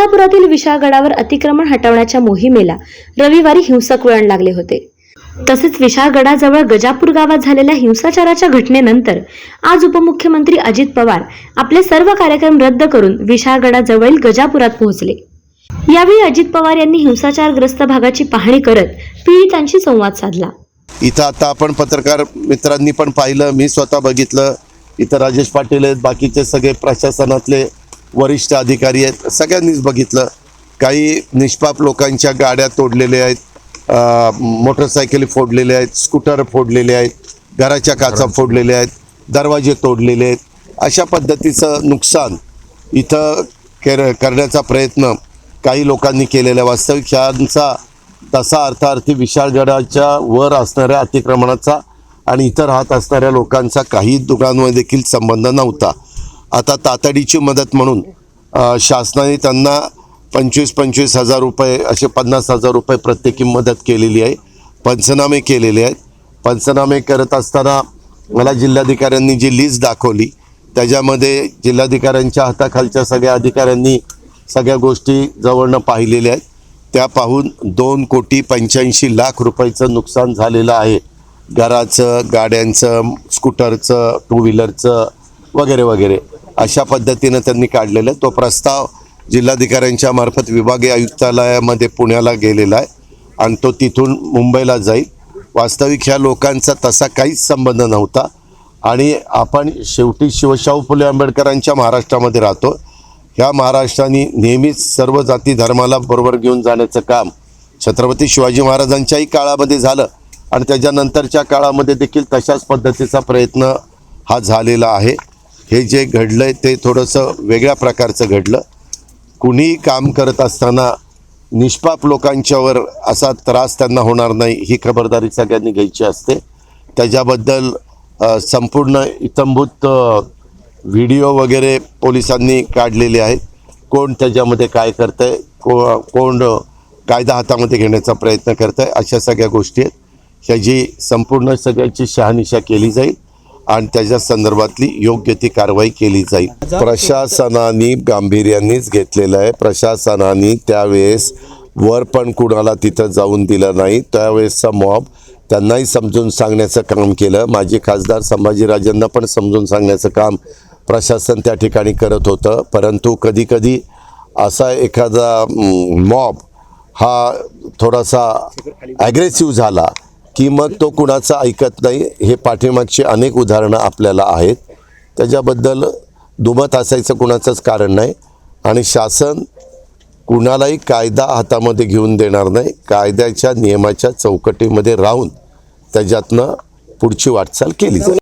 गजापुरातील विशाळगडावर अतिक्रमण हटवण्याच्या मोहिमेला रविवारी हिंसक वळण लागले होते। तसेच विशाळगडाजवळ गजापूर गावात झालेल्या हिंसाचाराच्या घटनेनंतर आज उपमुख्यमंत्री अजित पवार आपले सर्व कार्यक्रम रद्द करून विशाळगडाजवळील गजापुरात पोहोचले। यावेळी अजित पवार यांनी हिंसाचारग्रस्त भागाची पाहणी करत पीडितांशी संवाद साधला। इथं आता आपण पत्रकार मित्रांनी पण पाहिलं, मी स्वतः बघितलं, इथं राजेश पाटील आहेत, बाकीचे सगळे प्रशासनातले वरिष्ठ अधिकारी आहेत, सगळ्यांनीच बघितलं। काही निष्पाप लोकांच्या गाड्या तोडलेल्या आहेत, मोटरसायकली फोडलेल्या आहेत, स्कूटर फोडलेले आहेत, घराच्या काचा फोडलेल्या आहेत, दरवाजे तोडलेले आहेत। अशा पद्धतीचं नुकसान इथं करण्याचा प्रयत्न काही लोकांनी केलेला। वास्तविक ह्यांचा तसा अर्थार्थी विशाळगडाच्या वर असणाऱ्या अतिक्रमणाचा आणि इतर राहत असणाऱ्या लोकांचा काही दुकानांमध्ये देखील संबंध नव्हता। आता तातडीची मदत म्हणून शासनाने त्यांना 25,000 रुपये असे 50,000 रुपये प्रत्येकी मदत केलेली आहे। पंचनामे केलेले आहेत। पंचनामे करत असताना मला जिल्हाधिकाऱ्यांनी जी लिस्ट दाखवली त्याच्यामध्ये जिल्हाधिकाऱ्यांच्या हाताखालच्या सगळ्या अधिकाऱ्यांनी सगळ्या गोष्टी जवळनं पाहिलेल्या आहेत। त्या पाहून 2,85,00,000 रुपयाचं नुकसान झालेलं आहे। घराचं, गाड्यांचं, स्कूटरचं, टू व्हीलरचं वगैरे वगैरे अशा पद्धतीनं त्यांनी काढलेलं आहे। तो प्रस्ताव जिल्हाधिकाऱ्यांच्या मार्फत विभागीय आयुक्तालयामध्ये पुण्याला गेलेला आहे आणि तो तिथून मुंबईला जाईल। वास्तविक ह्या लोकांचा तसा काहीच संबंध नव्हता आणि आपण शेवटी शिवशाहू फुले आंबेडकरांच्या महाराष्ट्रामध्ये राहतो। ह्या महाराष्ट्राने नेहमीच सर्व जाती धर्माला बरोबर घेऊन जाण्याचं काम छत्रपती शिवाजी महाराजांच्याही काळामध्ये झालं आणि त्याच्यानंतरच्या काळामध्ये देखील तशाच पद्धतीचा प्रयत्न हा झालेला आहे। हे जे घडलं आहे ते थोडंसं वेगळ्या प्रकारचं घडलं। कुणीही काम करत असताना निष्पाप लोकांच्यावर असा त्रास त्यांना होणार नाही ही खबरदारी सगळ्यांनी घ्यायची असते। त्याच्याबद्दल संपूर्ण इत्थंभूत व्हिडिओ वगैरे पोलिसांनी काढलेले आहेत। कोण त्याच्यामध्ये काय करतंय, कोण कायदा हातामध्ये घेण्याचा प्रयत्न करतंय, अशा सगळ्या गोष्टी आहेत। ह्याची संपूर्ण सगळ्याची शहानिशा केली जाईल आणि त्याच्या संदर्भातली योग्य ती कारवाई केली जाईल। प्रशासनाने गांभीर्यानेच घेतलेलं आहे। प्रशासनाने त्यावेळेस वर पण कुणाला तिथं जाऊन दिलं नाही। त्यावेळेसचा मॉब त्यांनाही समजून सांगण्याचं काम केलं। माजी खासदार संभाजीराजेंना पण समजून सांगण्याचं काम प्रशासन त्या ठिकाणी करत होतं। परंतु कधी कधी असा एखादा मॉब हा थोडासा ॲग्रेसिव्ह झाला की मग तो कुणाचं ऐकत नाही। हे पाठीमागची अनेक उदाहरणं आपल्याला आहेत। त्याच्याबद्दल दुमत असायचं कुणाचंच कारण नाही आणि शासन कुणालाही कायदा हातामध्ये घेऊन देणार नाही। कायद्याच्या नियमाच्या चौकटीमध्ये राहून त्याच्यातनं पुढची वाटचाल केली जाईल।